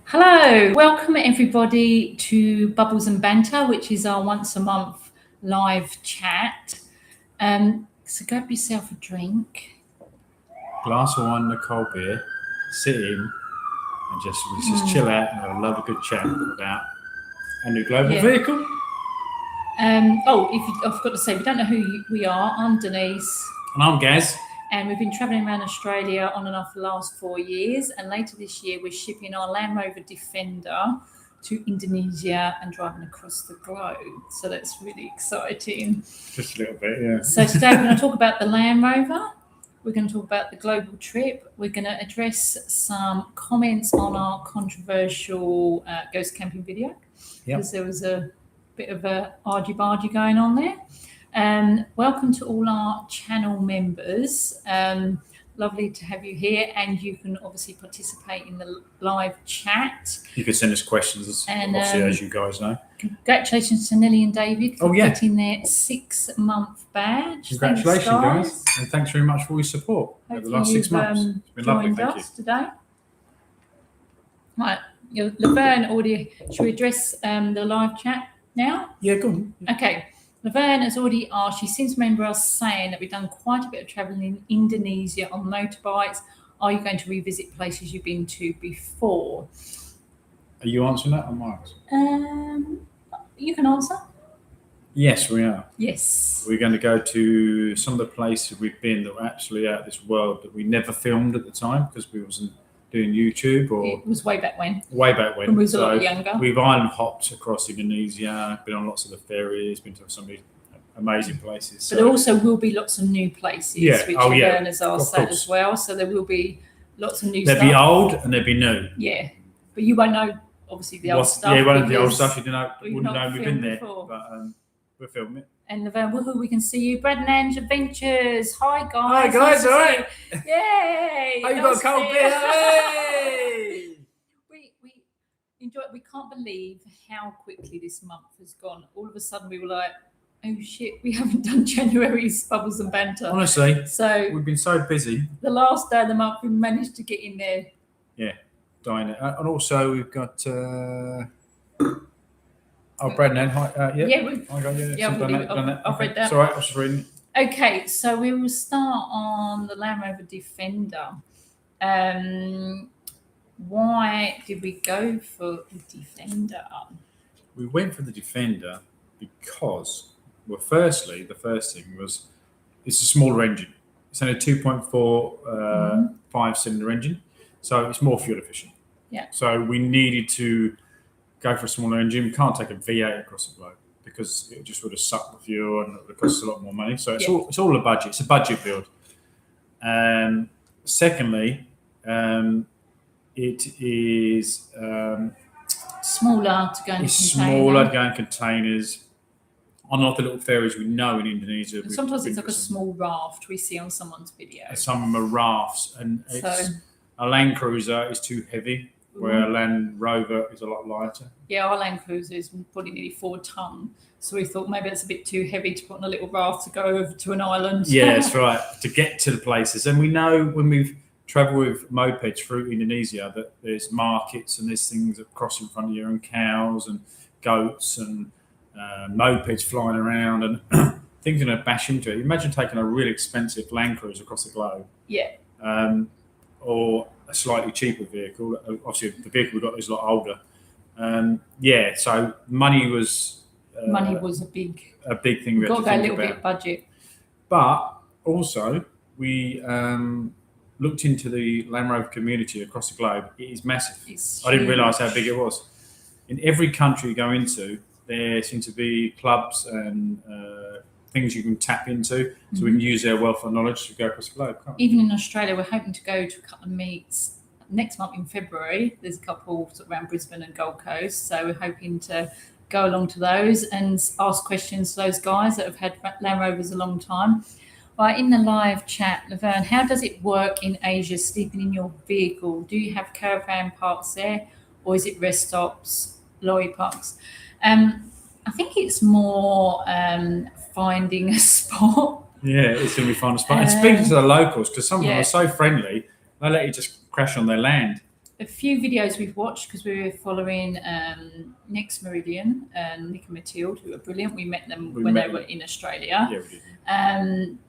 Hello, welcome everybody to Bubbles and Banter, which is our once a month live chat. So grab yourself a drink. Glass of wine and a cold beer, sit in, and just chill out and have a lovely good chat about a new global vehicle. I forgot to say, we don't know who we are. I'm Denise. And I'm Gaz. And we've been travelling around Australia on and off the last 4 years. And later this year, we're shipping our Land Rover Defender to Indonesia and driving across the globe. So that's really exciting. Just a little bit, yeah. So today we're going to talk about the Land Rover. We're going to talk about the global trip. We're going to address some comments on our controversial ghost camping video. Because there was a bit of a argy-bargy going on there. Welcome to all our channel members. Lovely to have you here, and you can obviously participate in the live chat. You can send us questions, obviously, as you guys know. Congratulations to Nelly and David for getting their 6-month badge. Congratulations, guys. And thanks very much for all your support over the last 6 months. It's been lovely, thank you. Today. Right, Laverne already, should we address the live chat now? Yeah, go on. Okay. Laverne has already asked, she seems to remember us saying that we've done quite a bit of travelling in Indonesia on motorbikes. Are you going to revisit places you've been to before? Are you answering that or Mark's? You can answer. Yes, we are. Yes. We're going to go to some of the places we've been that were absolutely out of this world that we never filmed at the time because we wasn't doing YouTube, or it was way back when. When we was a lot younger. We've island hopped across Indonesia, been on lots of the ferries, been to some amazing places. So. But there also will be lots of new places, which Laverne has asked that as well. So there will be lots of new stuff. There'll be old and there'll be new. Yeah, but you won't know obviously the old stuff. Yeah, you won't know the old stuff. You wouldn't know we've been there, before. But we're filming it. And Laverne, woohoo, we can see you. Brad and Ange Adventures. Hi, guys. Hi, guys. All right. Yay. Oh, you got a cold beer. Hey. We enjoy it. We can't believe how quickly this month has gone. All of a sudden, we were like, oh, shit, we haven't done January's Bubbles and Banter. Honestly, so we've been so busy. The last day of the month, we managed to get in there. Yeah, dying it. And also, we've got... Brad and Anne, I've read that. It's all right, I was just reading. Okay, so we will start on the Land Rover Defender. Why did we go for the Defender? We went for the Defender because, well, firstly, the first thing was it's a smaller engine. It's only a 2.4 5-cylinder engine, so it's more fuel efficient. Yeah. So we needed to go for a smaller engine. We can't take a V8 across the globe because it just would have sucked the fuel and it would cost a lot more money. So it's all a budget. It's a budget build. Secondly, it is smaller to go in containers. Smaller to go in containers. On a lot of the little ferries we know in Indonesia. And sometimes it's like a small raft we see on someone's video. Some of them are rafts, and a Land Cruiser is too heavy, where a Land Rover is a lot lighter. Yeah, our Land Cruiser is probably nearly 4 tonne. So we thought maybe it's a bit too heavy to put on a little raft to go over to an island. Yeah, that's right, to get to the places. And we know when we've travelled with mopeds through Indonesia that there's markets and there's things that cross in front of you, and cows and goats and mopeds flying around, and things are going to bash into it. Imagine taking a really expensive Land Cruiser across the globe. Yeah. Or a slightly cheaper vehicle. Obviously, the vehicle we got is a lot older. So money was a big thing. We had to go a little bit budget. But also, we looked into the Land Rover community across the globe. It is massive. I didn't realise how big it was. In every country you go into, there seem to be clubs and things you can tap into, so we can use their wealth of knowledge to go across the globe. Even in Australia, we're hoping to go to a couple of meets next month in February. There's a couple sort of around Brisbane and Gold Coast, so we're hoping to go along to those and ask questions to those guys that have had Land Rovers a long time. Right, in the live chat, Laverne, how does it work in Asia, sleeping in your vehicle? Do you have caravan parks there, or is it rest stops, lorry parks? I think it's more finding a spot. Yeah, it's going to be finding a spot. And speaking to the locals, because some of them are so friendly, they let you just crash on their land. a few videos we've watched because we were following Next Meridian and Nick and Matilde, who are brilliant. We met them when they were in Australia. Yeah, we did.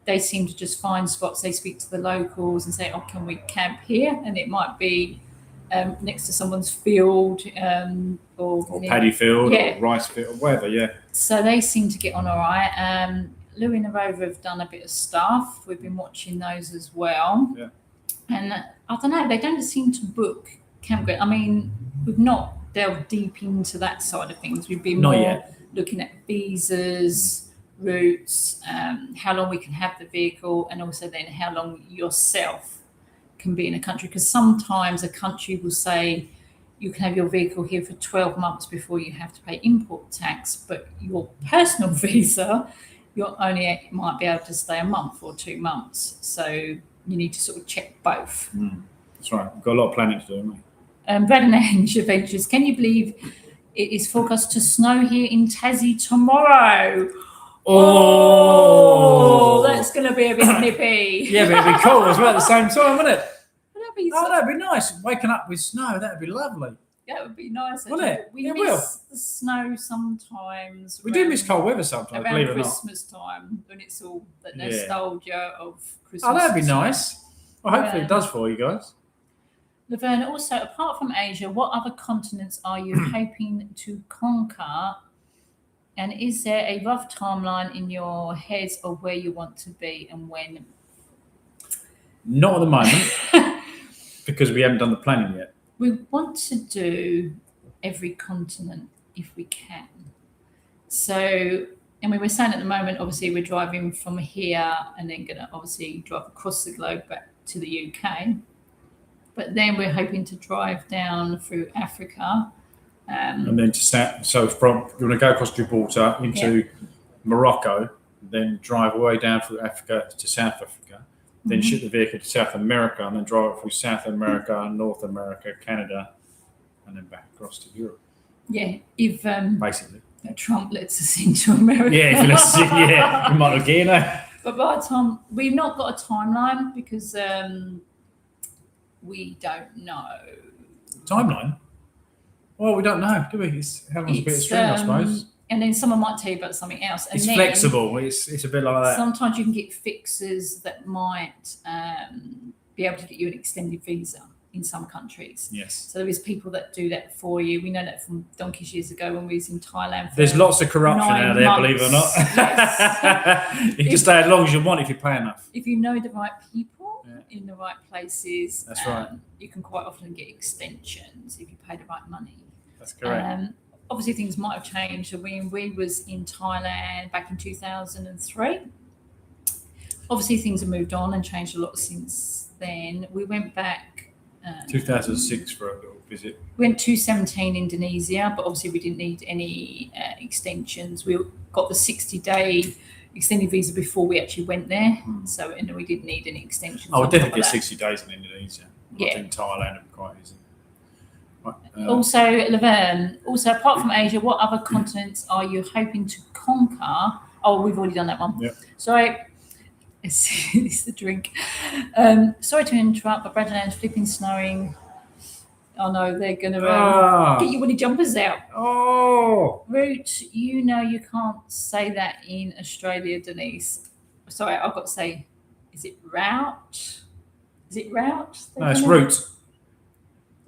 They seem to just find spots. They speak to the locals and say, "Oh, can we camp here?" And it might be next to someone's field or paddy field yeah. or rice field or whatever. Yeah. So they seem to get on all right. Louie and the Rover have done a bit of stuff. We've been watching those as well. Yeah. And I don't know, they don't seem to book campground. I mean, we've not delved deep into that side of things. We've been more looking at visas, routes, how long we can have the vehicle, and also then how long yourself can be in a country. Because sometimes a country will say you can have your vehicle here for 12 months before you have to pay import tax, but your personal visa, you only might be able to stay a month or 2 months. So you need to sort of check both. That's right. We've got a lot of planning to do, haven't we? Brad and Ange Adventures, can you believe it is forecast to snow here in Tassie tomorrow? Oh, that's going to be a bit nippy. Yeah, but it'd be cool as well at the same time, wouldn't it? That'd that'd be nice. Waking up with snow, that'd be lovely. That would be nice. Wouldn't it? We miss the snow sometimes. We do miss cold weather sometimes, believe it or not. Christmas time, when it's all the nostalgia of Christmas. Oh, that'd be nice. Well, hopefully it does for you guys. Laverne, also, apart from Asia, what other continents are you hoping to conquer? And is there a rough timeline in your heads of where you want to be and when? Not at the moment, because we haven't done the planning yet. We want to do every continent if we can. So, and we were saying at the moment, obviously, we're driving from here and then going to obviously drive across the globe back to the UK. But then we're hoping to drive down through Africa. And then so from you want to go across Gibraltar into Morocco, then drive all the way down through Africa to South Africa, then ship the vehicle to South America, and then drive it through South America, North America, Canada, and then back across to Europe. Yeah, if basically Trump lets us into America. Yeah, if he lets us, we might not get in. But by the time we've not got a timeline because we don't know. Timeline? Well, we don't know, do we? How long's a bit of string, I suppose. And then someone might tell you about something else. And it's flexible. It's a bit like that. Sometimes you can get fixes that might be able to get you an extended visa in some countries. Yes. So there is people that do that for you. We know that from donkeys years ago when we was in Thailand. There's lots of corruption out there, believe it or not. Yes. You can stay as long as you want if you pay enough. If you know the right people in the right places, that's right. You can quite often get extensions if you pay the right money. That's correct. Obviously, things might have changed. So when we was in Thailand back in 2003, obviously things have moved on and changed a lot since then. We went back 2006 for a little visit. We went to 17 Indonesia, but obviously we didn't need any extensions. We got the 60-day extended visa before we actually went there, so and we didn't need any extensions. I would definitely get 60 days in Indonesia. Yeah, in Thailand, it'd be quite easy. Also, Laverne, apart from Asia, what other continents are you hoping to conquer? Oh, we've already done that one. Yeah. Sorry, it's the drink. Sorry to interrupt, but Brad and Anne's flipping snowing. Oh no, they're going to get your woolly jumpers out. Oh! Root, you know you can't say that in Australia, Denise. Sorry, I've got to say, is it route? Is it route? No, it's route.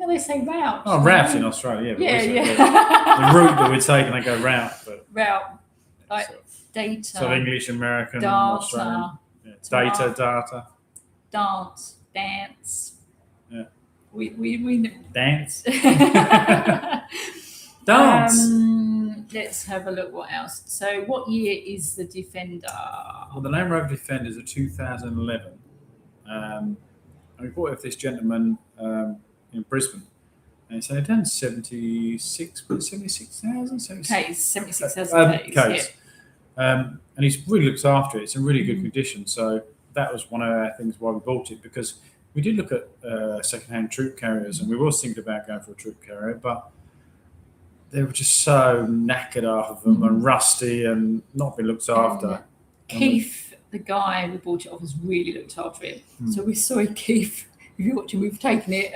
No, they say route. Oh, route in Australia. Yeah. The route that we're taking, they go route. But route. Like data. So English, American, data, Australian. Yeah. Data. Dance. Yeah. We dance. Dance. Let's have a look what else. So what year is the Defender? Well, the Land Rover Defender is a 2011. And we bought it with this gentleman in Brisbane. And so they've done 76,000? Okay, 76,000 Ks. And he's really looked after it. It's in really good condition. So that was one of our things why we bought it, because we did look at second-hand troop carriers, and we were thinking about going for a troop carrier, but they were just so knackered off of them and rusty and not been looked after. Keith, the guy we bought it off, has really looked after it. So we're sorry, Keith, if you're watching, we've taken it.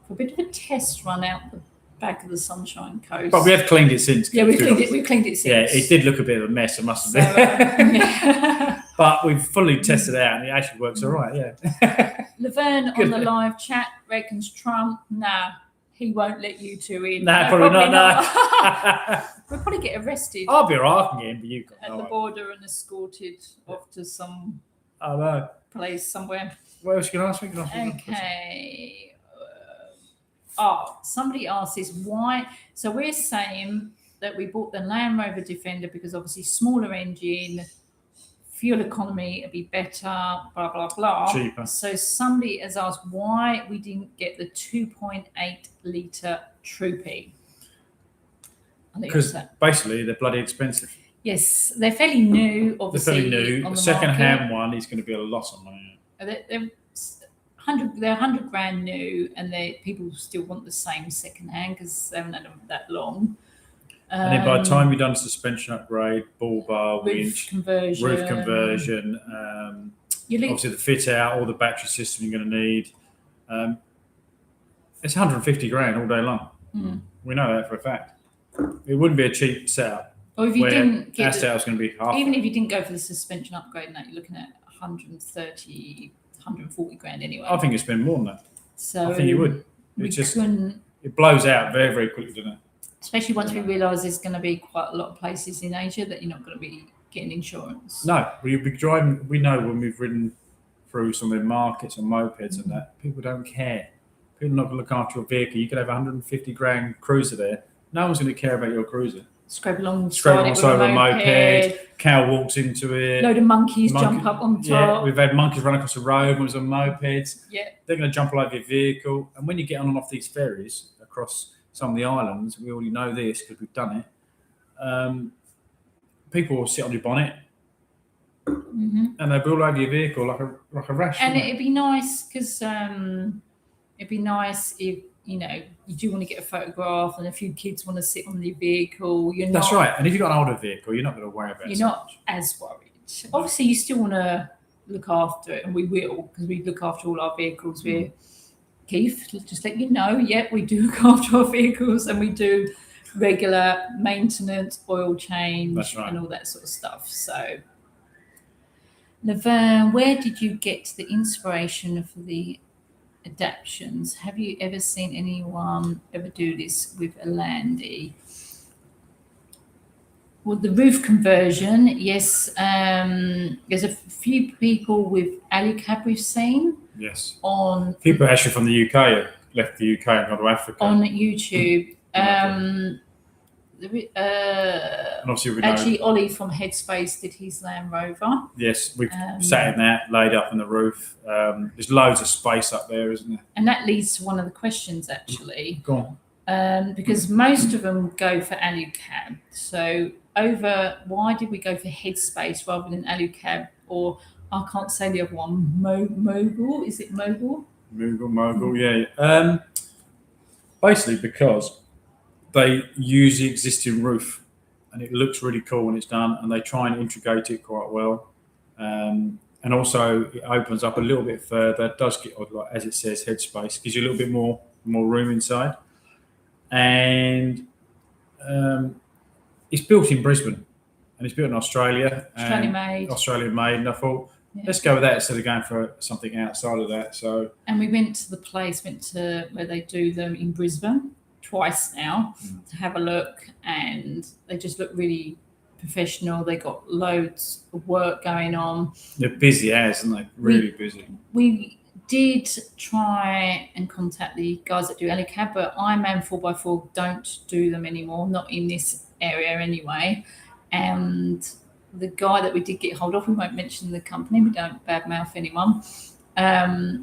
for a bit of a test run out the back of the Sunshine Coast. But we have cleaned it since. Yeah, we've cleaned it since. Yeah, it did look a bit of a mess, I must admit. Yeah. But we've fully tested it out, and it actually works all right. Yeah. Laverne on the live chat reckons Trump. Nah, he won't let you two in. Nah, probably not. Nah. We'll probably get arrested. I'll be alright. I can get in, but you can't. At the border and escorted off to some place somewhere. What else you can ask me? Okay. Somebody asked this, why? So we're saying that we bought the Land Rover Defender because obviously smaller engine, fuel economy would be better, blah, blah, blah. Cheaper. So somebody has asked why we didn't get the 2.8 litre Troopy. Because basically they're bloody expensive. Yes, they're fairly new, obviously. They're fairly new. The second-hand one is going to be a loss on money. They're 100 grand new, and people still want the same second-hand because they haven't had them that long. And then by the time you've done suspension upgrade, bull bar, roof winch, conversion, obviously the fit out, all the battery system you're going to need, it's 150 grand all day long. Mm. We know that for a fact. It wouldn't be a cheap setup. Or if you didn't get our setup's going to be half. Even if you didn't go for the suspension upgrade, and that you're looking at 130, 140 grand anyway. I think you spend more than that. So I think you would. It blows out very, very quickly, doesn't it? Especially once we realise there's going to be quite a lot of places in Asia that you're not going to be getting insurance. No, we'll be driving. We know when we've ridden through some of the markets and mopeds and that, people don't care. People are not going to look after your vehicle. You could have a 150 grand cruiser there. No one's going to care about your cruiser. Scrape alongside a moped. Cow walks into it. Load of monkeys jump up on top. Yeah, we've had monkeys run across the road when it was on mopeds. Yeah. They're going to jump all over your vehicle. And when you get on and off these ferries across some of the islands, we already know this because we've done it. People will sit on your bonnet, and they'll be all over your vehicle like a rash. And it'd be nice because it'd be nice if you do want to get a photograph, and a few kids want to sit on your vehicle. That's right. And if you've got an older vehicle, you're not going to worry about it. You're not as worried. Obviously, you still want to look after it, and we will because we look after all our vehicles. We're Keith, just let you know, we do look after our vehicles, and we do regular maintenance, oil change, and all that sort of stuff. So, Laverne, where did you get the inspiration for the adaptions? Have you ever seen anyone ever do this with a Landy? Well, the roof conversion, yes. There's a few people with Alucab we've seen. Yes. On people actually from the UK left the UK and gone to Africa. On YouTube. And obviously actually, Ollie from Headspace did his Land Rover. Yes, we've sat in that, laid up on the roof. There's loads of space up there, isn't there? And that leads to one of the questions, actually. Go on. Because most of them go for Alucab. So why did we go for Headspace rather than Alucab? Or I can't say the other one, Mogul. Is it Mogul? Mogul, yeah. Basically, because they use the existing roof, and it looks really cool when it's done, and they try and integrate it quite well. And also, it opens up a little bit further. It does get, like as it says, Headspace, gives you a little bit more room inside. And it's built in Brisbane, and it's built in Australia. Australian made, and I thought, let's go with that instead of going for something outside of that. So, and we went to where they do them in Brisbane twice now to have a look, and they just look really professional. They got loads of work going on. They're busy as, aren't they? Really busy. We did try and contact the guys that do Alucab, but Ironman 4x4 don't do them anymore, not in this area anyway. And the guy that we did get hold of, we won't mention the company, we don't badmouth anyone.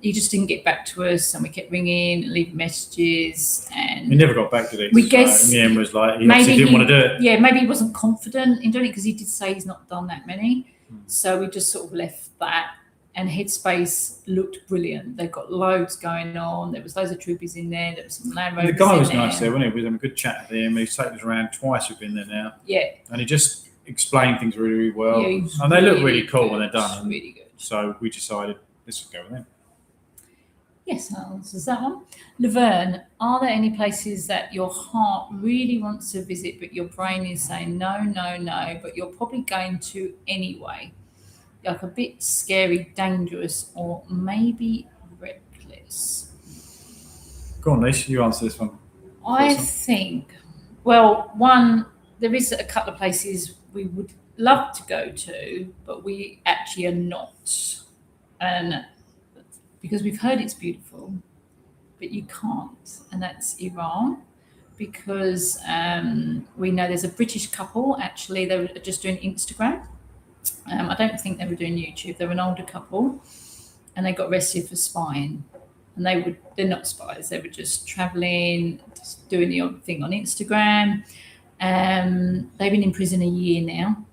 He just didn't get back to us, and we kept ringing and leaving messages, and he never got back to it. We guess in the end was like he didn't want to do it. Yeah, maybe he wasn't confident in doing it because he did say he's not done that many. So we just sort of left that. And Headspace looked brilliant. They've got loads going on. There was loads of troopers in there. There was some Land Rovers. The guy was nice there, wasn't he? We had a good chat with him. He's taken us around twice. We've been there now. Yeah. And he just explained things really, really well. Yeah, and they look really cool when they're done. Really good. So we decided, let's go with them. Yes, that answers that one. Laverne, are there any places that your heart really wants to visit, but your brain is saying no, no, no, but you're probably going to anyway? Like a bit scary, dangerous, or maybe reckless? Go on, Nish, you answer this one. I think, well, one, there is a couple of places we would love to go to, but we actually are not. And because we've heard it's beautiful, but you can't, and that's Iran. Because we know there's a British couple, actually, they were just doing Instagram. I don't think they were doing YouTube. They were an older couple, and they got arrested for spying. And they're not spies. They were just traveling, just doing the odd thing on Instagram. They've been in prison a year now.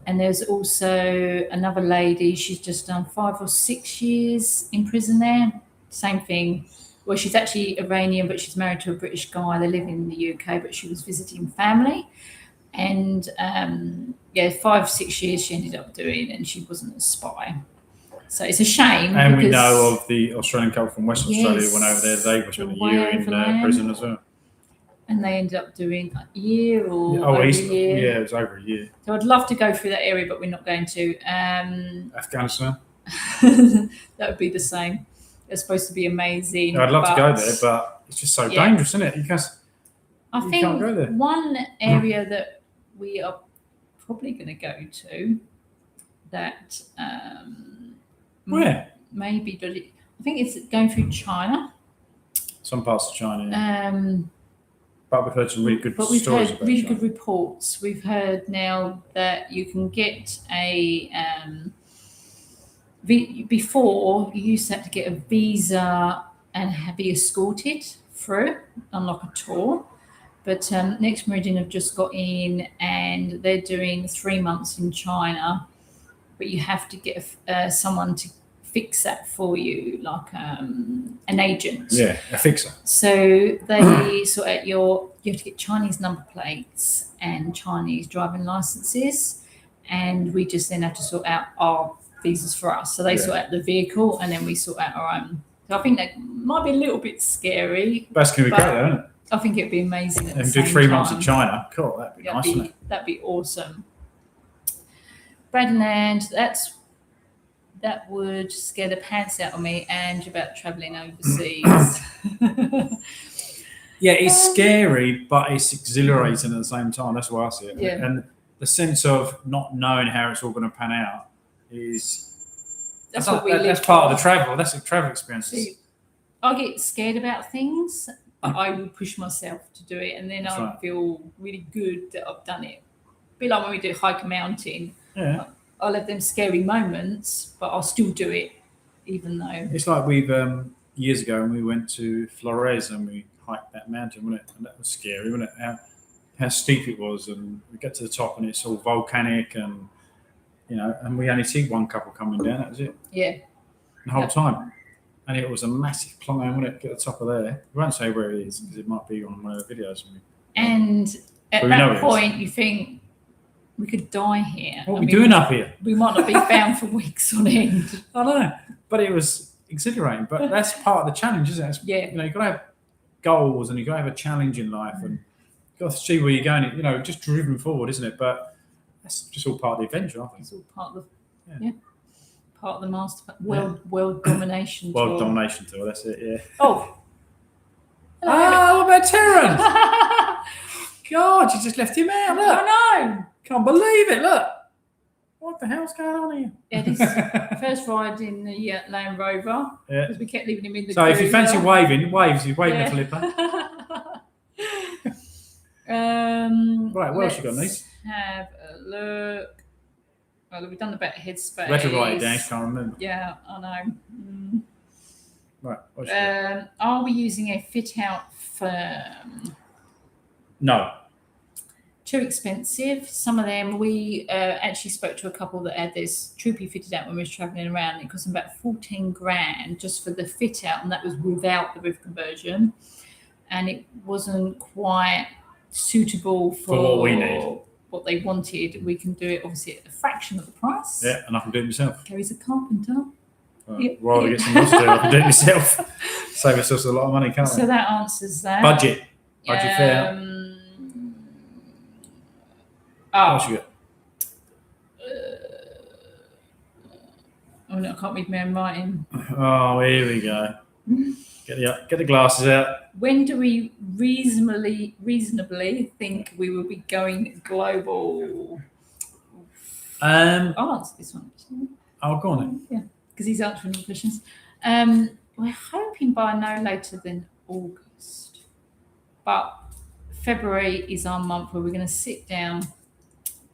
And there's also another lady. She's just done 5 or 6 years in prison there. Same thing. Well, she's actually Iranian, but she's married to a British guy. They live in the UK, but she was visiting family. And 5, 6 years she ended up doing, and she wasn't a spy. So it's a shame. And we know of the Australian couple from Western Australia who went over there. They spent a year in prison as well. And they ended up doing a year or over a year. Yeah, it was over a year. So I'd love to go through that area, but we're not going to. Afghanistan? That would be the same. It's supposed to be amazing. I'd love to go there, but it's just so dangerous, isn't it? I think can't go there. One area that we are probably going to go to that where? Maybe, I think it's going through China. Some parts of China, but we've heard some really good stories about China. Really good reports. We've heard now that you can get a before you used to have to get a visa and be escorted through on like a tour. But Next Meridian have just got in and they're doing 3 months in China, but you have to get someone to fix that for you, like an agent. Yeah, a fixer. So they sort out you have to get Chinese number plates and Chinese driving licenses, and we just then have to sort out our visas for us. So they sort out the vehicle and then we sort out our own. So I think that might be a little bit scary. That's going to be great, though, isn't it? I think it'd be amazing. And do 3 months in China. Cool, that'd be nice, wouldn't it? That'd be awesome. Bradland, that would scare the pants out of me, and about travelling overseas. Yeah, it's scary, but it's exhilarating at the same time. That's why I see it. Yeah. And the sense of not knowing how it's all going to pan out that's part of the travel. That's a travel experience. See, I get scared about things, but I will push myself to do it, and then I feel really good that I've done it. A bit like when we do hike a mountain. Yeah. I'll have them scary moments, but I'll still do it, even though... It's like we've, years ago, when we went to Flores and we hiked that mountain, wasn't it? And that was scary, wasn't it? How steep it was, and we get to the top and it's all volcanic, and, and we only see one couple coming down, that was it. Yeah. The whole time. And it was a massive climb, wasn't it? Get to the top of there. We won't say where it is, because it might be on one of the videos. And at that point, you think... we could die here. What are we doing up here? We might not be found for weeks on end. I know, but it was exhilarating. But that's part of the challenge, isn't it? You've got to have goals and you've got to have a challenge in life, and you've got to see where you're going. Just driven forward, isn't it? But that's just all part of the adventure, I think. It's all part of the part of the master world domination tour. World domination tour. That's it. Yeah. Oh. What about Terran? God, you just left him out. Look. I know. Can't believe it. Look. What the hell's going on here? Yeah, this first ride in the Land Rover. Yeah. Because we kept leaving him in the So cruiser. If you fancy waves, he's waving a flipper. Right, what else you got, Nice? Have a look. Well, we've done about headspace. We had to write it down, can't remember. Yeah, I know. Right, what's got? Are we using a fit-out firm? No. Too expensive. Some of them, we actually spoke to a couple that had this Troopy fitted out when we were travelling around. It cost them about 14 grand just for the fit out, and that was without the roof conversion. And it wasn't quite suitable for what we need. What they wanted. We can do it obviously at a fraction of the price. Yeah, and I can do it myself. Gary's a carpenter. Rather get someone else to do it, I can do it myself. Save ourselves a lot of money, can't we? So that answers that. Budget fair. What else you got? Oh no, I can't read my own writing. Oh, here we go. Get the glasses out. When do we reasonably think we will be going global? I'll answer this one. Oh, go on then. Yeah, because he's answering the questions. We're hoping by no later than August, but February is our month where we're going to sit down,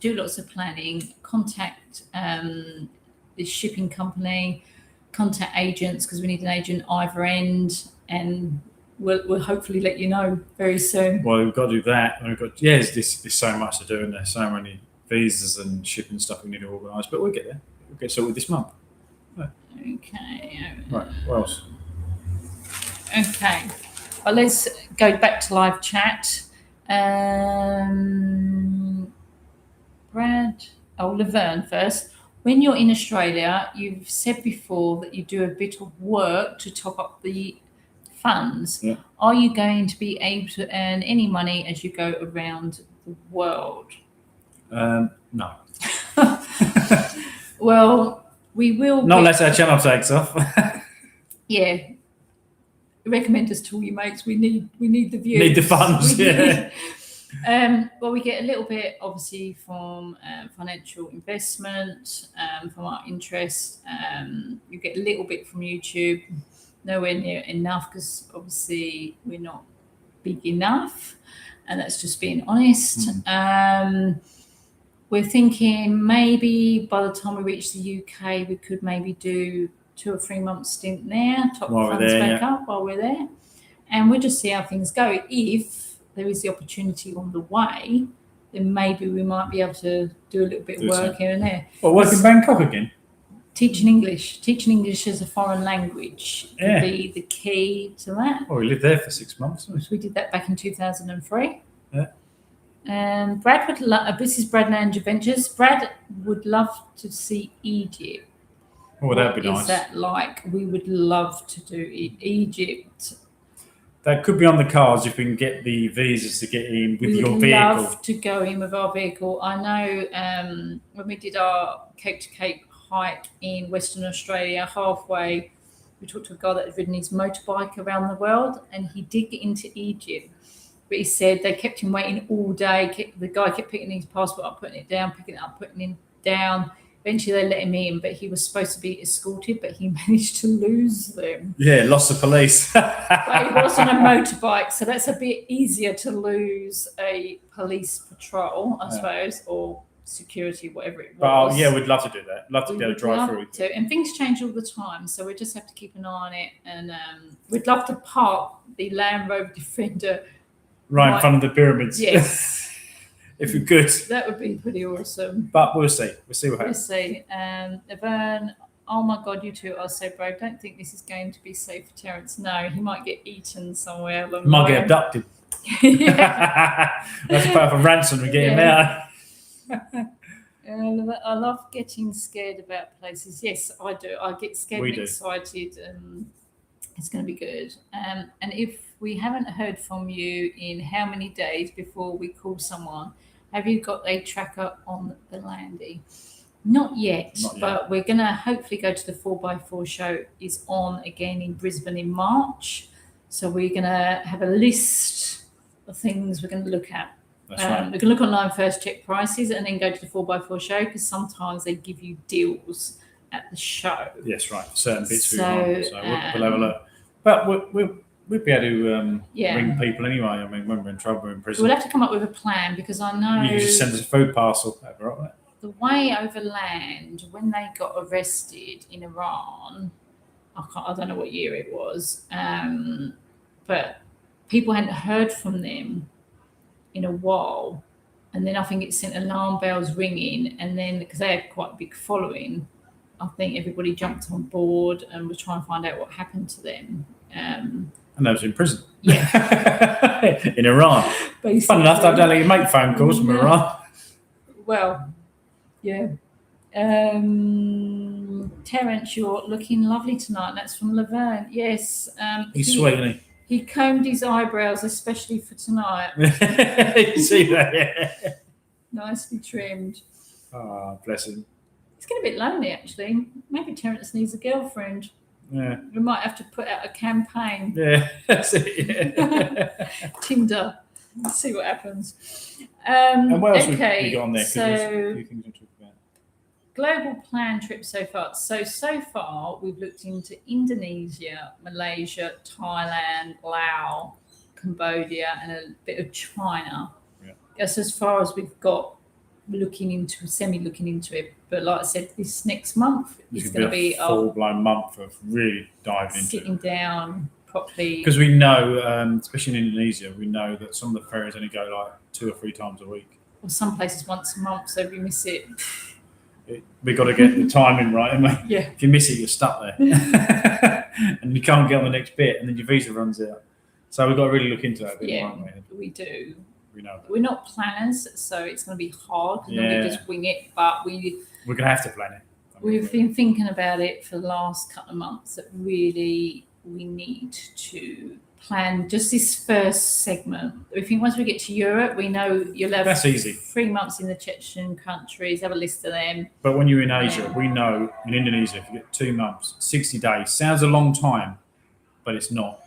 do lots of planning, contact the shipping company, contact agents because we need an agent either end, and we'll hopefully let you know very soon. Well, we've got to do that. And there's so much to do, and there's so many visas and shipping stuff we need to organise, but we'll get there. We'll get sorted this month. Right. Okay. Right. What else? Okay. Well, let's go back to live chat. Laverne first. When you're in Australia, you've said before that you do a bit of work to top up the funds. Yeah. Are you going to be able to earn any money as you go around the world? No. Well, we will. Not unless our channel takes off. Yeah. Recommend us to all your mates. We need the views. Need the funds. Yeah. Well, we get a little bit, obviously, from financial investment, from our interest. You get a little bit from YouTube, nowhere near enough because obviously we're not big enough, and that's just being honest. We're thinking maybe by the time we reach the UK, we could maybe do 2 or 3 months stint there, top the funds back up while we're there, and we'll just see how things go. If there is the opportunity on the way, then maybe we might be able to do a little bit of work here and there. Well, work in Bangkok again? Teaching English as a foreign language could be the key to that. Well, we lived there for 6 months. We did that back in 2003. Yeah. Brad would love. This is Brad Ninja Ventures. Brad would love to see Egypt. Oh, that'd be nice. What is that like? We would love to do Egypt. That could be on the cards if we can get the visas to get in with your vehicle. We would love to go in with our vehicle. I know when we did our Cape to Cape hike in Western Australia, halfway, we talked to a guy that had ridden his motorbike around the world, and he did get into Egypt. But he said they kept him waiting all day. The guy kept picking his passport up, putting it down, picking it up, putting it down. Eventually, they let him in, but he was supposed to be escorted, but he managed to lose them. Yeah, lost the police. But he was on a motorbike, so that's a bit easier to lose a police patrol, I suppose, or security, whatever it was. But yeah, we'd love to do that. Love to be able to drive through. And things change all the time, so we just have to keep an eye on it. And we'd love to park the Land Rover Defender right in front of the pyramids. Yes. If we could. That would be pretty awesome. But we'll see. We'll see what happens. We'll see. Laverne, oh my God, you two are so brave. Don't think this is going to be safe for Terence. No, he might get eaten somewhere along the way. Might get abducted. That's part of a ransom to get him out. I love getting scared about places. Yes, I do. I get scared and excited, and it's going to be good. And if we haven't heard from you in how many days before we call someone, have you got a tracker on the Landy? Not yet, but we're going to hopefully go to the 4x4 show. Is on again in Brisbane in March. So we're going to have a list of things we're going to look at. That's right. We can look online first, check prices, and then go to the 4x4 show because sometimes they give you deals at the show. Yes, right. Certain bits we want. So we'll have a look. But we'd be able to ring people anyway. I mean, when we're in trouble, we're in prison. We'll have to come up with a plan because I know... You just send us a food parcel over, right? The way Overland, when they got arrested in Iran, I don't know what year it was, but people hadn't heard from them in a while. And then I think it sent alarm bells ringing. And then, because they had quite a big following, I think everybody jumped on board and was trying to find out what happened to them. And they was in prison. Yeah. In Iran. Basically. Fun enough, don't let you make phone calls from Iran. Well, yeah. Terence, you're looking lovely tonight. That's from Laverne. Yes. He's sweet, isn't he? He combed his eyebrows especially for tonight. You see that? Yeah. Nicely trimmed. Oh, bless him. He's getting a bit lonely, actually. Maybe Terence needs a girlfriend. Yeah. We might have to put out a campaign. Yeah, that's it. Yeah. Tinder. Let's see what happens. And what else okay, we got on there? So, there's a few things to talk about. Global plan trip so far. So far, we've looked into Indonesia, Malaysia, Thailand, Laos, Cambodia, and a bit of China. Yeah. That's as far as we've got looking into it. But like I said, this next month is going to be a full-blown month of really diving into sitting down properly. Because we know, especially in Indonesia, we know that some of the ferries only go like 2 or 3 times a week. Or some places once a month, so if you miss it. We've got to get the timing right, haven't we? Yeah. If you miss it, you're stuck there. And you can't get on the next bit, and then your visa runs out. So we've got to really look into that a bit more, haven't we? We do. We know that. We're not planners, so it's going to be hard. Yeah. We just wing it, but we're going to have to plan it. We've been thinking about it for the last couple of months that really we need to plan just this first segment. We think once we get to Europe, we know you'll have That's easy. 3 months in the Chechen countries, have a list of them. But when you're in Asia, we know in Indonesia, if you get 2 months, 60 days, sounds a long time, but it's not.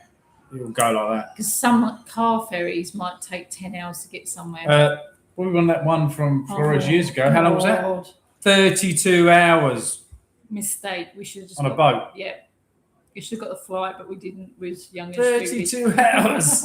It'll go like that. Because some car ferries might take 10 hours to get somewhere. We won that one from Flores years ago. How long was that? 32 hours. Mistake. We should have just on a boat. Yeah. We should have got the flight, but we didn't. We was young and 32 hours.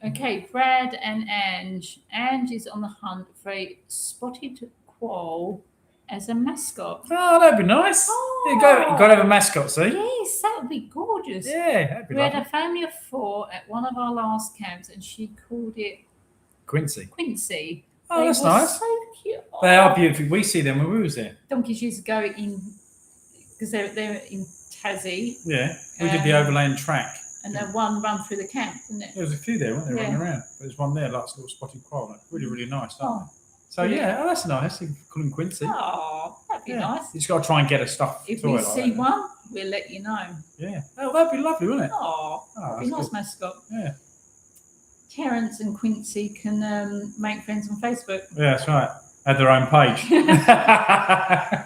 Okay, Brad and Ange. Ange is on the hunt for a spotted quoll as a mascot. Oh, that'd be nice. Oh. You got to have a mascot, see? Yes, that would be gorgeous. Yeah, that'd be We lovely. had a family of 4 at one of our last camps, and she called it Quincy. Oh, They that's were nice. so cute. They are beautiful. We see them when we was there. Donkeys years ago because they're in Tassie. Yeah, we did the Overland track. And then one run through the camp, didn't it? There was a few there, weren't there, running around? There's one there, like a little spotted quoll. Really, really nice. So that's nice. You can call him Quincy. Oh, that'd be nice. You just got to try and get a stuffed If toy we like see that. one, we'll let you know. Yeah. Oh, that'd be lovely, wouldn't it? Oh, that'd be nice good. mascot. Yeah. Terence and Quincy can make friends on Facebook. Yeah, that's right. Had their own page. Yeah,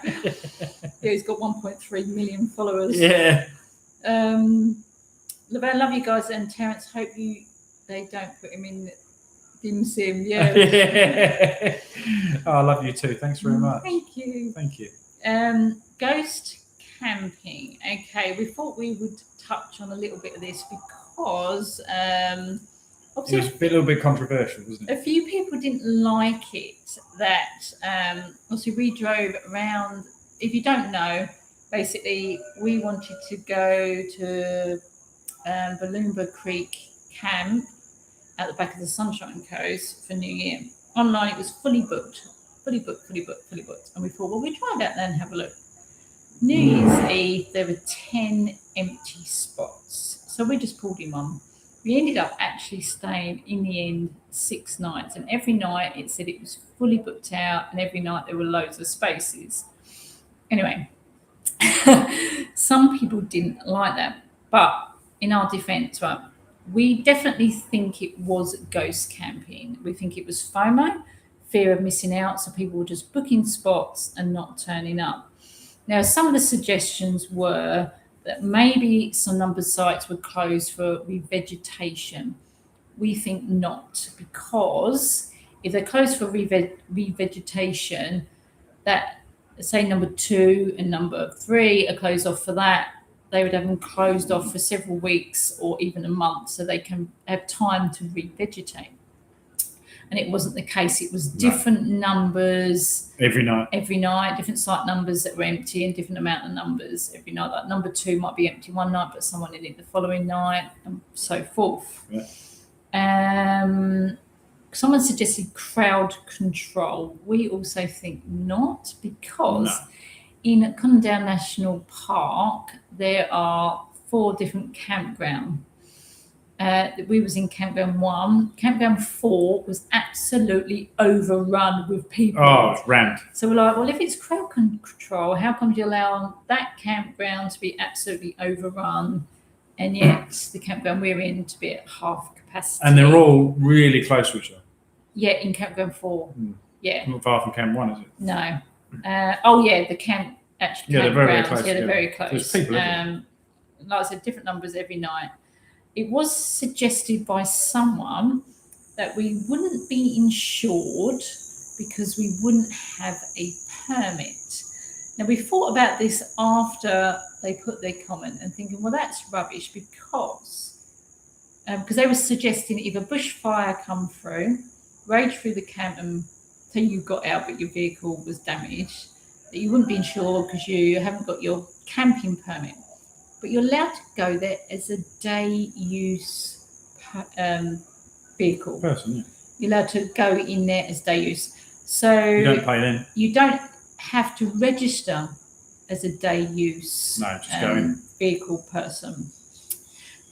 he's got 1.3 million followers. Yeah. Laverne, love you guys, and Terence, hope they don't put him in Dim Sim. Yeah. Yeah. Oh, I love you too. Thanks very much. Thank you. Thank you. Ghost camping. Okay, we thought we would touch on a little bit of this because It was a little bit controversial, wasn't it? A few people didn't like it. That obviously we drove around. If you don't know, basically we wanted to go to Balloomba Creek Camp at the back of the Sunshine Coast for New Year. Online it was fully booked, and we thought, well, we try that and have a look. New Year's Eve there were 10 empty spots, so we just pulled him on. We ended up actually staying in the end 6 nights, and every night it said it was fully booked out, and every night there were loads of spaces. Anyway, some people didn't like that, but in our defence, right, we definitely think it was ghost camping. We think it was FOMO, fear of missing out, so people were just booking spots and not turning up. Now, some of the suggestions were that maybe some number of sites were closed for revegetation. We think not, because if they're closed for revegetation, that, say number 2 and number 3 are closed off for that, they would have them closed off for several weeks or even a month so they can have time to revegetate. And it wasn't the case. It was different numbers every night, different site numbers that were empty and different amount of numbers every night. Like number 2 might be empty one night, but someone in it the following night, and so forth. Yeah. Someone suggested crowd control. We also think not, because in Condell National Park there are 4 different campgrounds. We was in campground 1. Campground 4 was absolutely overrun with people. Oh, it's rammed. So we're like, well, if it's crowd control, how come you allow that campground to be absolutely overrun, and yet the campground we're in to be at half capacity? And they're all really close to each other. Yeah, in campground 4. Yeah. Not far from camp 1, is it? No. Oh yeah, the camp actually. Yeah, they're very close. Yeah, they're very close. There's people everywhere. Like I said, different numbers every night. It was suggested by someone that we wouldn't be insured because we wouldn't have a permit. Now, we thought about this after they put their comment and thinking, well, that's rubbish because they were suggesting if a bushfire come through, rage through the camp and say you got out but your vehicle was damaged, that you wouldn't be insured because you haven't got your camping permit. But you're allowed to go there as a day use vehicle. Person, yeah. You're allowed to go in there as day use. So you don't pay then. You don't have to register as a day use just go in. Vehicle person.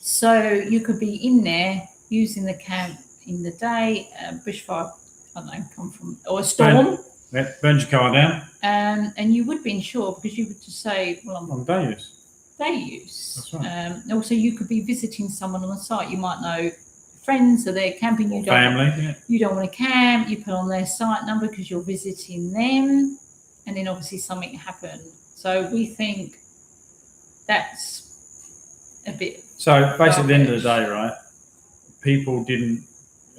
So you could be in there using the camp in the day, bushfire, I don't know, come from, or a storm. Burns your car down. And you would be insured because you would just say, well, I'm on day use. Day use. That's right. Also, you could be visiting someone on the site. You might know friends are there camping. You don't want to camp. You put on their site number because you're visiting them, and then obviously something happened. So we think that's a bit. So basically, at the end of the day, right? People didn't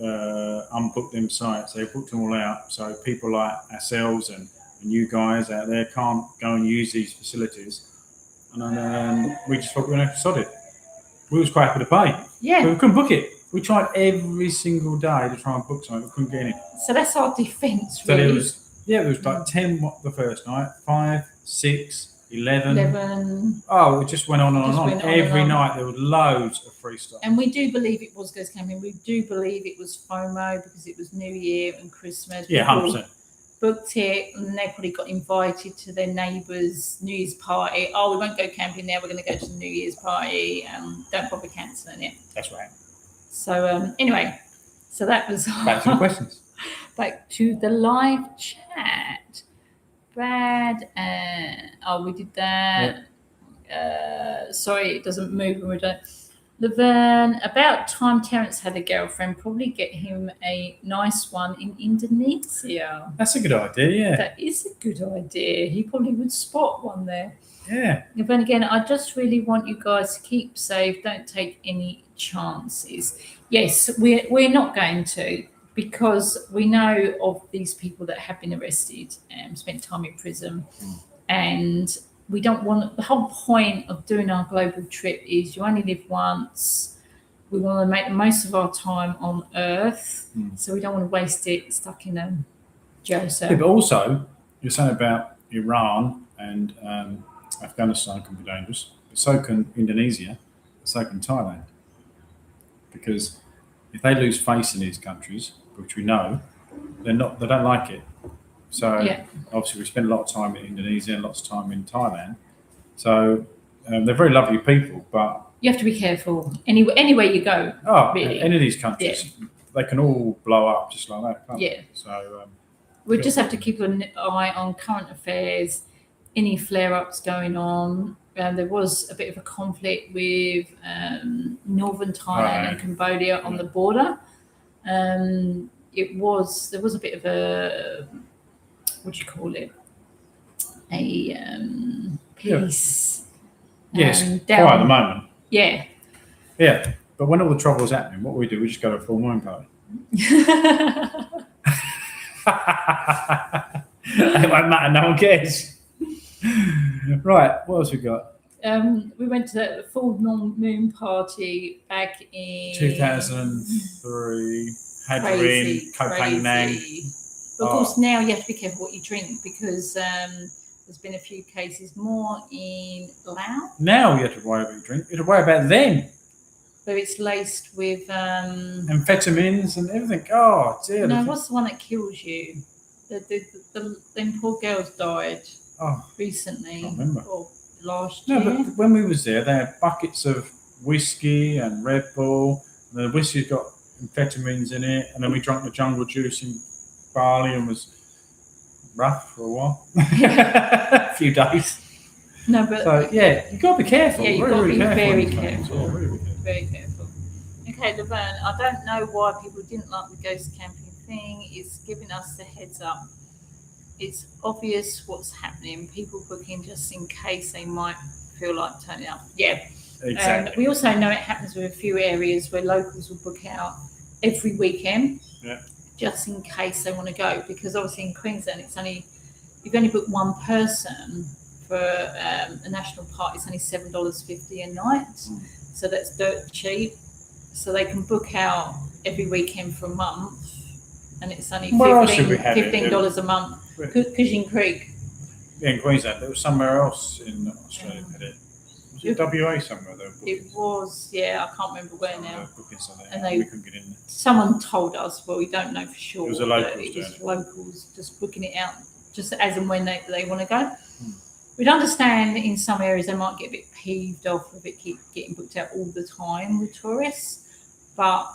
unbook them sites. They booked them all out. So people like ourselves and you guys out there can't go and use these facilities. And we just thought we were going to sod it. We was quite happy to pay. Yeah. But we couldn't book it. We tried every single day to try and book something. We couldn't get in. So that's our defence, So really. it was like 10 the first night, 5, 6, 11. 11. Oh, it just went on and on. Every night there was loads of free stuff. And we do believe it was ghost camping. We do believe it was FOMO because it was New Year and Christmas. Yeah, 100%. Booked it and they probably got invited to their neighbour's New Year's party. Oh, we won't go camping now. We're going to go to the New Year's party. Don't bother cancelling it. That's right. So anyway, so that was back to the questions. Back to the live chat. Brad, we did that. Yeah. Sorry, it doesn't move when we don't. Laverne, about time Terence had a girlfriend, probably get him a nice one in Indonesia. That's a good idea, yeah. That is a good idea. He probably would spot one there. Yeah. But again, I just really want you guys to keep safe. Don't take any chances. Yes, we're not going to, because we know of these people that have been arrested and spent time in prison. And we don't want, the whole point of doing our global trip is you only live once. We want to make the most of our time on Earth. So we don't want to waste it stuck in a jail cell. Yeah, but also, you're saying about Iran and Afghanistan can be dangerous, but so can Indonesia, so can Thailand. Because if they lose face in these countries, which we know, they don't like it. So obviously we spend a lot of time in Indonesia and lots of time in Thailand. So they're very lovely people, but you have to be careful anywhere you go. Oh, really. Any of these countries, they can all blow up just like that. Can't they? So we just have to keep an eye on current affairs, any flare-ups going on. There was a bit of a conflict with northern Thailand and Cambodia on the border. There was a bit of a, what do you call it? A peace. Yes, quiet at the moment. Yeah. Yeah, but when all the trouble was happening, what we do, we just go to a full moon party. It won't matter, no one cares. Right, what else we got? We went to the full moon party back in 2003. Hadrin, Koh Phangan. But of course, now you have to be careful what you drink because there's been a few cases more in Laos. Now you have to worry about your drink. You have to worry about them. So it's laced with amphetamines and everything. Oh dear. No, what's the one that kills you? Them poor girls died recently. I can't remember. Or last year. No, but when we was there, they had buckets of whiskey and Red Bull And the whiskey's got amphetamines in it, and then we drank the jungle juice in Bali and was rough for a while, a few days. No, but So yeah, you got to be careful. Yeah, you've got to be very on these careful. things. Yeah, really careful. Very careful. Okay, Laverne, I don't know why people didn't like the ghost camping thing. It's giving us the heads up. It's obvious what's happening. People booking just in case they might feel like turning up. Yeah. Exactly. We also know it happens with a few areas where locals will book out every weekend. Yeah. Just in case they want to go, because obviously in Queensland you've only booked one person for a national park. It's only $7.50 a night, so that's dirt cheap. So they can book out every weekend for a month, and it's only $15 a month. Cushing Creek. Yeah, in Queensland. There was somewhere else in Australia that it. Was it WA somewhere though? It was, yeah, I can't remember where now. And we couldn't get in there. Someone told us, but we don't know for sure. It was a locals it was doing it. locals just booking it out, just as and when they want to go. We'd understand in some areas they might get a bit peeved off if it keep getting booked out all the time with tourists. But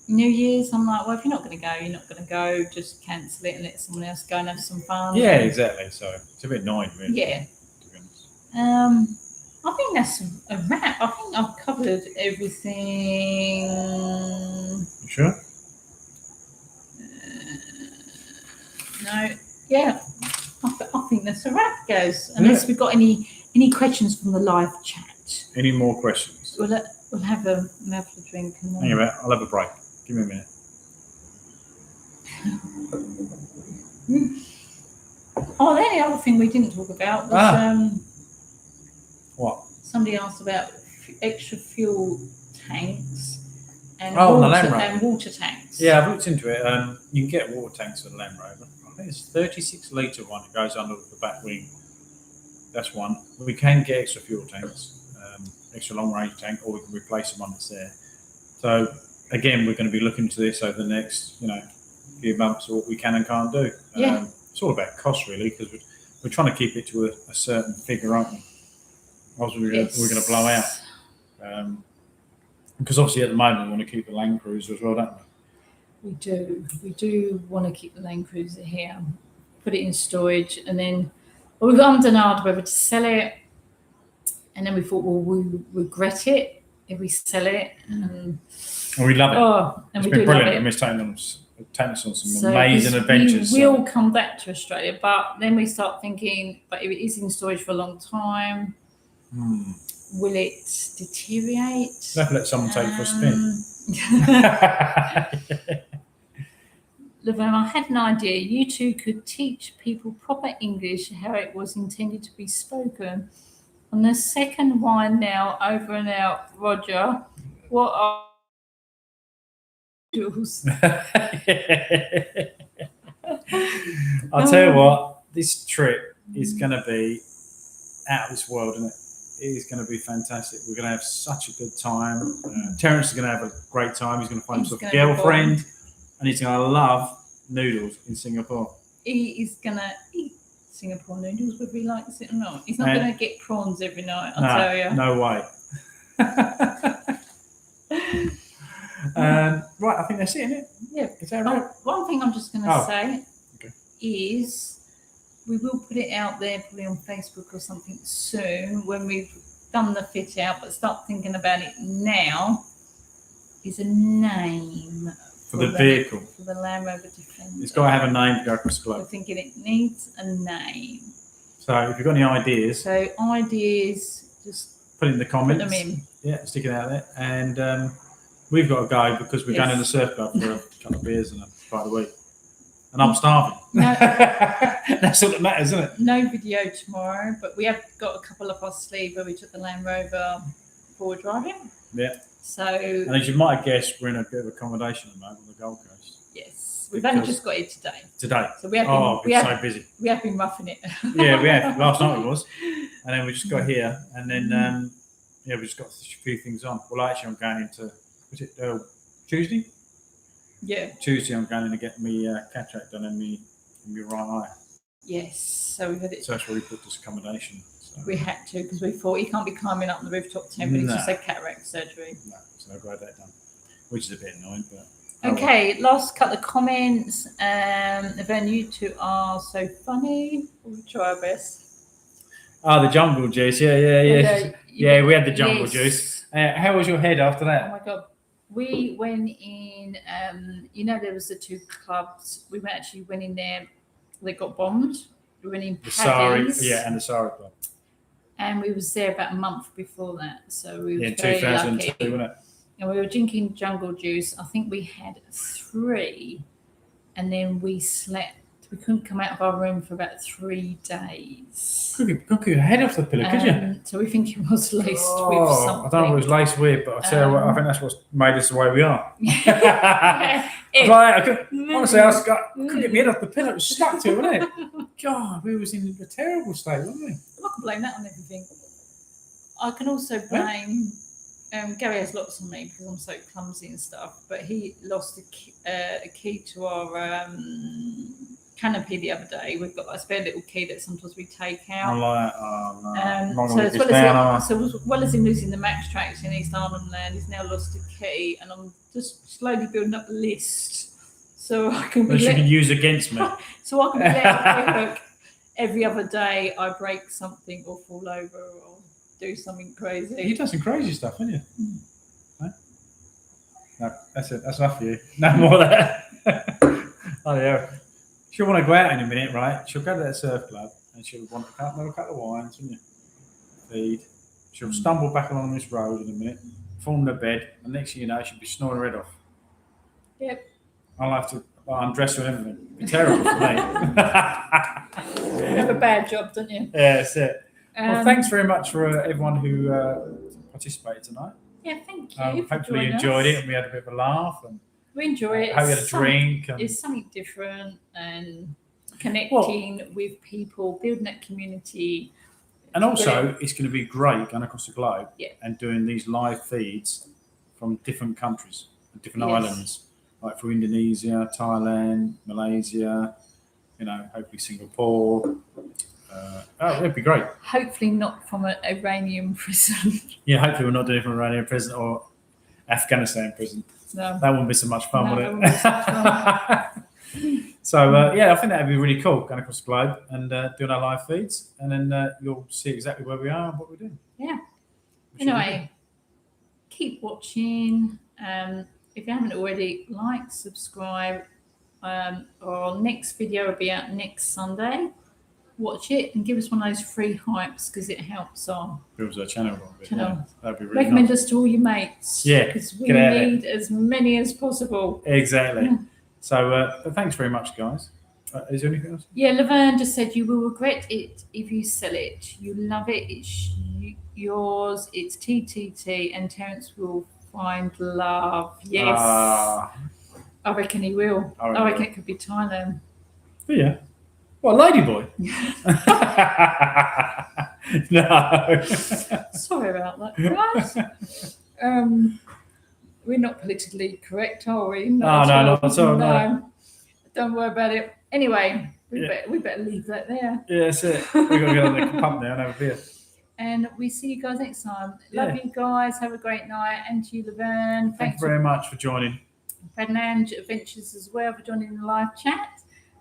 New Year's, I'm like, well, if you're not going to go, you're not going to go. Just cancel it and let someone else go and have some fun. Yeah, exactly. So it's a bit annoying, really. Yeah. To be honest. I think that's a wrap. I think I've covered everything. You sure? No. Yeah. I think that's a wrap, guys. Unless we've got any questions from the live chat. Any more questions? We'll have a drink. And then... Anyway, I'll have a break. Give me a minute. Oh, the only other thing we didn't talk about was what? Somebody asked about extra fuel tanks and water tanks. Yeah, I've looked into it. You can get water tanks for the Land Rover. I think it's 36-litre one. It goes under the back wing. That's one. We can get extra fuel tanks, extra long-range tank, or we can replace the one that's there. So again, we're going to be looking to this over the next, few months, what we can and can't do. Yeah. It's all about cost, really, because we're trying to keep it to a certain figure, aren't we? Otherwise, we're going to blow out. Because obviously at the moment we want to keep the Land Cruiser as well, don't we? We do want to keep the Land Cruiser here, put it in storage, and then we've ummed whether to sell it, and then we thought, well, we regret it if we sell it. And we love it. Oh, and it's we been do brilliant. love it. And we've taken us on some amazing adventures. We will come back to Australia, but then we start thinking, but if it is in storage for a long time, will it deteriorate? We'll have to let someone take it for a spin. Laverne, I had an idea. You two could teach people proper English, how it was intended to be spoken. On the second wine now, over and out. Roger, what are rules? I'll tell you what, this trip is going to be out of this world, isn't it? It is going to be fantastic. We're going to have such a good time. Terence is going to have a great time. He's going to find himself a girlfriend, and he's going to love noodles in Singapore. He is going to eat Singapore noodles, whether he likes it or not. He's not going to get prawns every night, I'll tell you. No way. Right, I think that's it, isn't it? Yeah. Is that right? One thing I'm just going to say is we will put it out there probably on Facebook or something soon when we've done the fit out, but start thinking about it now, is a name for the vehicle. For the Land Rover Defender. It's got to have a name to go across the globe. We're thinking it needs a name. So if you've got any ideas. So ideas, just put it in the comments. Put them in. Yeah, stick it out there. And we've got to go because we're going in the surf club for a couple of beers and a bite of wheat. And I'm starving. No, that's all that matters, isn't it? No video tomorrow, but we have got a couple up our sleeve where we took the Land Rover forward driving. Yeah. So. And as you might have guessed, we're in a bit of accommodation at the moment on the Gold Coast. Yes. We've only just got it today. So we have been, so busy. We have been roughing it. Yeah, we have. Last night it was. And then we just got here. And then, we just got a few things on. Well, actually, I'm going into, was it Tuesday? Yeah. Tuesday, I'm going in to get me cataract done in my right eye. Yes. So we've had it. So that's where we put this accommodation. So. We had to because we thought he can't be climbing up the rooftop 10 minutes. Just had cataract surgery. No, so I've got that done. which is a bit annoying. But okay, last couple of comments. Laverne, you two are so funny. We'll try our best. The jungle juice. Yeah. We had the jungle juice. How was your head after Oh that? my god. We went in, there was the two clubs. We actually went in there. They got bombed. We went in Paddy's. And the Sari Club. And we was there about a month before that. So we were in very 2002, lucky. wasn't it? And we were drinking jungle juice. I think we had 3. And then we slept. We couldn't come out of our room for about 3 days. Couldn't get your head off the pillow, could you? So we think it was laced with something. I don't know what it was laced with, but I tell you what, I think that's what's made us the way we are. Honestly, I couldn't get my head off the pillow. It was stuck to it, wasn't it? God, we was in a terrible state, weren't we? I can blame that on everything. I can also blame Gary has lots on me because I'm so clumsy and stuff. But he lost a key to our canopy the other day. We've got a spare little key that sometimes we take out. I'm like, no. So as well as him losing the max tracks in East Overland, he's now lost a key, and I'm just slowly building up a list so I can. Which you can use against me. So I can be let work every other day. I break something or fall over or do something crazy. You done some crazy stuff, haven't you? Huh? No, that's it. That's enough for you. No more of that. Oh yeah. She'll want to go out in a minute, right? She'll go to that surf club and she'll want another couple of wines, wouldn't you? Feed. She'll stumble back along this road in a minute, fall in the bed, and next thing you know, she'll be snoring her head off. Yep. I'll have to undress her and everything. It'd be terrible for me. You have a bad job, don't you? Yeah, that's it. Well, thanks very much for everyone who participated tonight. Yeah, thank you. Hopefully you enjoyed it and we had a bit of a laugh. And we enjoy it. Hope you had a drink. It's something different and connecting with people, building that community. And also, it's going to be great going across the globe and doing these live feeds from different countries, different islands, like from Indonesia, Thailand, Malaysia, hopefully Singapore. It'd be great. Hopefully not from an Iranian prison. Yeah, hopefully we're not doing it from Iranian prison or Afghanistan prison. No. That wouldn't be so much fun, would it? So, I think that would be really cool, going across the globe and doing our live feeds. And then you'll see exactly where we are and what we're doing. Yeah. Anyway, keep watching. If you haven't already, like, subscribe. Our next video will be out next Sunday. Watch it and give us one of those free hypes because it helps our builds our channel. That'd be really recommend nice. us to all your mates. Yeah, because we need as many as possible. Exactly. Yeah. So thanks very much, guys. Is there anything else? Yeah, Laverne just said you will regret it if you sell it. You love it. It's yours. It's TTT, and Terence will find love. Yes, I reckon he will. I reckon it could be Thailand. Yeah. What, Ladyboy? No. Sorry about that, guys. We're not politically correct, are we? No, not at all. No. Don't worry about it. Anyway, we better leave that there. Yeah, that's it. We've got to go to the pub now and have a beer. And we see you guys next time. Love you guys. Have a great night. And to you, Laverne. Thanks very much for joining. Ferdinand Adventures as well for joining the live chat.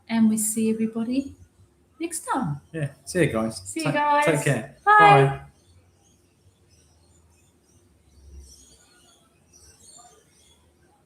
And we see everybody next time. Yeah. See you guys. See you guys. Take care. Bye. Bye.